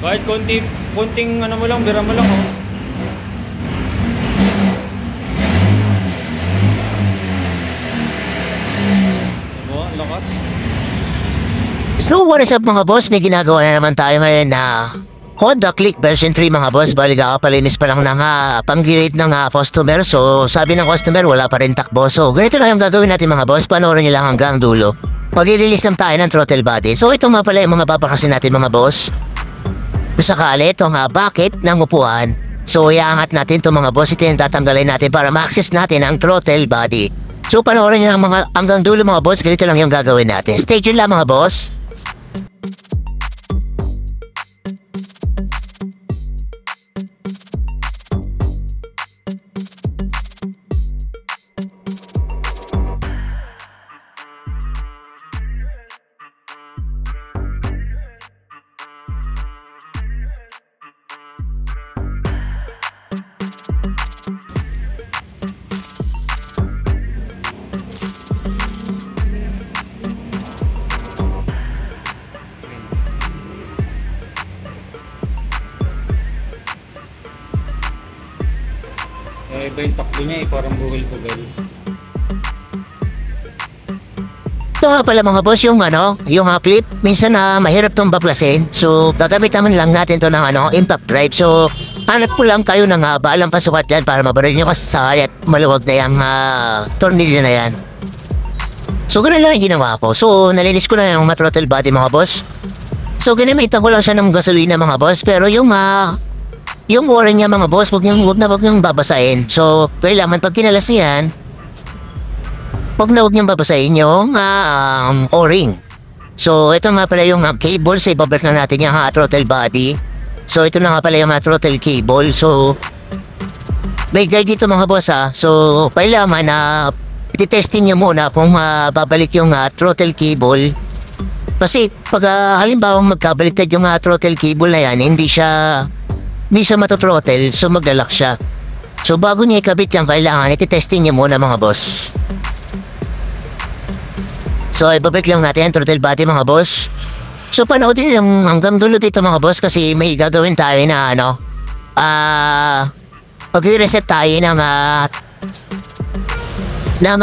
Kahit konting ano mo lang, bira mo lang oh. Diba? Lakas. So what is up mga boss? May ginagawa na naman tayo ngayon na Honda Click version 3 mga boss. Bali kakapalinis pa lang ng pang-girate ng customer. So sabi ng customer wala pa rin takbo. So ganito lang yung gagawin natin mga boss. Panoorin nyo lang hanggang dulo. Mag-release lang tayo ng throttle body. So ito nga pala yung mga papakasin natin mga boss. Sakali itong bucket ng upuan. So iangat natin itong mga boss. Ito yung tatanggalin natin para ma-access natin ang throttle body. So panoorin nyo lang hanggang dulo mga boss. Ganito lang yung gagawin natin. Stay tuned lang mga boss. Iba yung takbo niya eh, parang buhol-bugal. Ito nga pala mga boss yung clip. Minsan mahirap itong baklasin. So gagamit naman lang natin ito ng impact drive. So hanap po lang kayo ng baalang pasukat dyan para mabaril nyo kasi sa at maluwag na yung tornilyo na yan. So ganun lang yung ginawa ko. So nalinis ko na yung throttle body mga boss. So ginamitan ko lang siya ng gasolina mga boss. Pero yung o-ring niya mga boss, wag niyong babasahin. So, kailangan pag kinalas niyan, wag niyong babasahin yung o-ring. So, ito nga pala yung cable. So, ibabalik na natin yung throttle body. So, ito na nga pala yung throttle cable. So, may guide dito mga boss So, kailangan ititesting niyo muna kung babalik yung throttle cable. Kasi, pag halimbawa magkabaliktad yung throttle cable na yan, hindi siya matothrottle, so maglalak siya. So bago niya ikabit yan, kailangan ititesting niya muna mga boss. So ibabalik lang natin ang throttle body mga boss. So panoodin lang hanggang dulo dito mga boss kasi may gagawin tayo na pag-reset tayo ng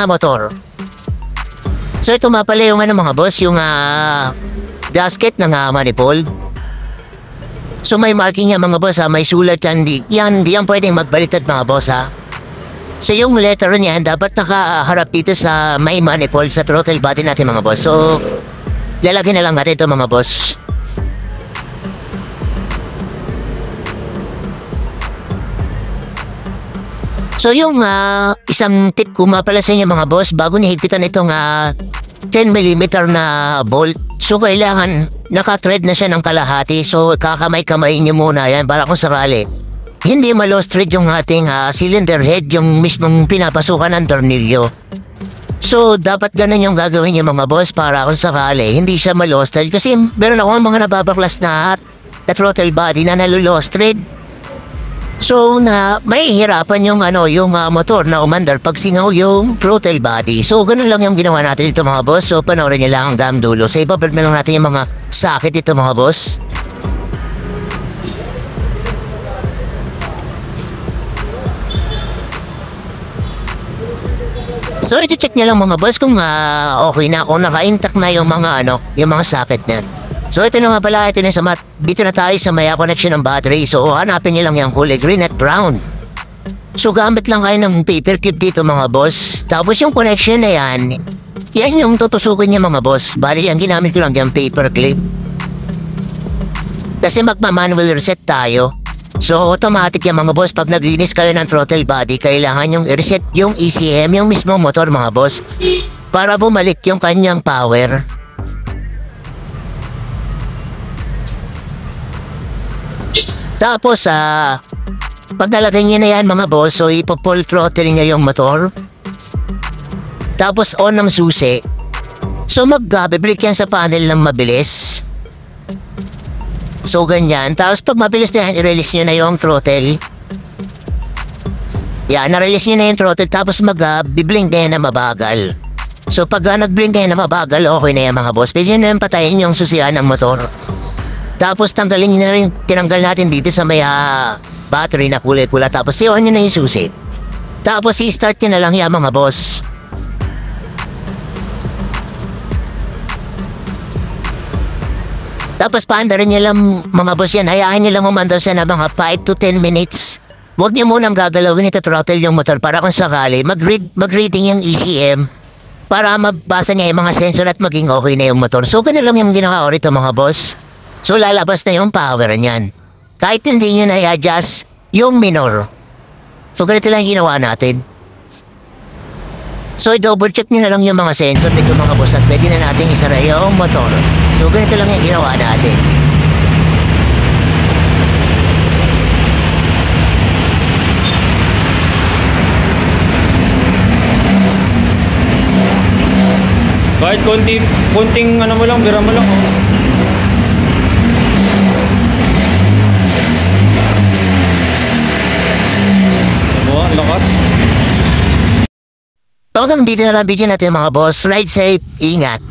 motor. So ito mapala yung mga boss, yung gasket ng manifold. So may marking yan mga boss may sulat yan, di yan pwedeng magbaliktad mga boss So yung letter niyan dapat nakaharap dito sa may manifold sa throttle body natin mga boss. So lalagyan na lang natin ito mga boss. So yung isang tip ko pala sa inyo mga boss, bago nihigpitan itong 10mm na bolt, so kailangan naka-thread na siya ng kalahati. So kakamay-kamay niyo muna yan para kung sakali hindi ma-lost thread yung ating cylinder head, yung mismong pinapasukan ng tornilyo. So dapat ganun yung gagawin niyo mga boss para kung sakali hindi siya ma-lost thread. Kasi meron ako mga nababaklas na throttle body na nalo-lost thread. So may hirapan yung motor na umandar pag singaw yung throttle body. So ganun lang yung ginawa natin dito mga boss. So panoorin niyo lang hanggang dulo. So ibabalik na lang natin yung mga socket dito mga boss. So i-check niyo lang mga boss kung okay na, kung naka-intact na yung mga socket niya. So ito na nga pala, ito na sa dito na tayo sa may connection ng battery. So hanapin niyo lang yung kulay green at brown. So gamit lang kayo ng paper clip dito mga boss. Tapos yung connection na yan yung tutusukin niya mga boss. Bali ang ginamit ko lang yung paper clip. Kasi magma-manual reset tayo. So automatic yung mga boss, pag naglinis kayo ng throttle body, kailangan yung i-reset yung ECM, yung mismo motor mga boss, para bumalik yung kanyang power. Tapos pag nalagay niya na yan mga boss, so ipo-full throttle niya yung motor. Tapos on ang susi. So mag-break yan sa panel ng mabilis. So ganyan. Tapos pag mabilis na yan, i-release niya na yung throttle. Yan, na-release niya na yung throttle. Tapos mag-blink na yan na mabagal. So pag nag-blink na yan na mabagal, okay na yan mga boss. Pwede na yan patayin yung susian ng motor. Tapos tanggalin nyo na rin, tinanggal natin dito sa may battery na kulay pula. Tapos iwan nyo na yung susi. Tapos i-start nyo na lang yan mga boss. Tapos paandarin nyo lang mga boss yan. Hayaan nyo lang umandar siya na mga 5 to 10 minutes. Huwag nyo munang gagalawin ito throttle yung motor para kung sakali mag-reading yung ECM para mabasa niya yung mga sensor at maging okay na yung motor. So ganun lang yung ginawa ko rito mga boss. So lalabas na yung power niyan. Kahit hindi nyo na i-adjust yung minor. So ganito lang ginawa natin. So i-double check nyo na lang yung mga sensor nito mga boss at pwede na natin isara yung motor. So ganito lang yung ginawa natin. Kahit konting ano mo lang, bira mo lang oh. Ano, ang lakas. Hanggang dito na lang video natin mga boss. Ride safe, ingat.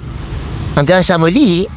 Hanggang sa muli.